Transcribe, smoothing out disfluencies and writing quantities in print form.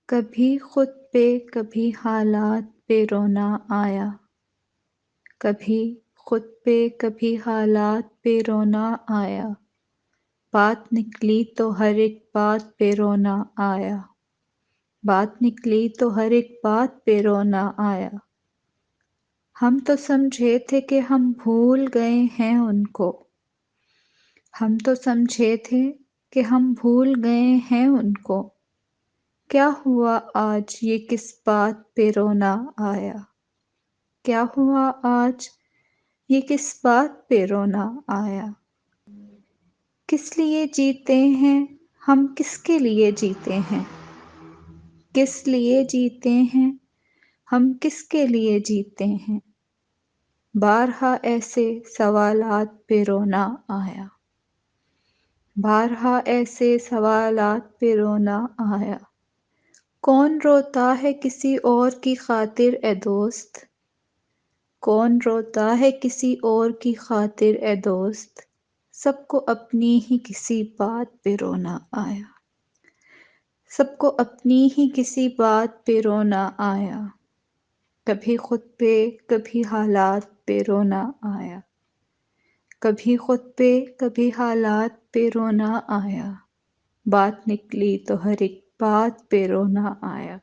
کبھی خود پہ کبھی حالات پہ رونا آیا، کبھی خود پہ کبھی حالات پہ رونا آیا، بات نکلی تو ہر ایک بات پہ رونا آیا، بات نکلی تو ہر ایک بات پہ رونا آیا۔ ہم تو سمجھے تھے کہ ہم بھول گئے ہیں ان کو، ہم تو سمجھے تھے کہ ہم بھول گئے ہیں ان کو، کیا ہوا آج یہ کس بات پہ رونا آیا، کیا ہوا آج یہ کس بات پہ رونا آیا۔ کس لیے جیتے ہیں ہم، کس کے لیے جیتے ہیں، کس لیے جیتے ہیں ہم، کس کے لیے جیتے ہیں، بارہا ایسے سوالات پہ رونا آیا، بارہا ایسے سوالات پہ رونا آیا۔ کون روتا ہے کسی اور کی خاطر اے دوست، کون روتا ہے کسی اور کی خاطر اے دوست، سب کو اپنی ہی کسی بات پہ رونا آیا، سب کو اپنی ہی کسی بات پہ رونا آیا۔ کبھی خود پہ کبھی حالات پہ رونا آیا، کبھی خود پہ کبھی حالات پہ رونا آیا، بات نکلی تو ہر ایک بات پہ رونا آیا۔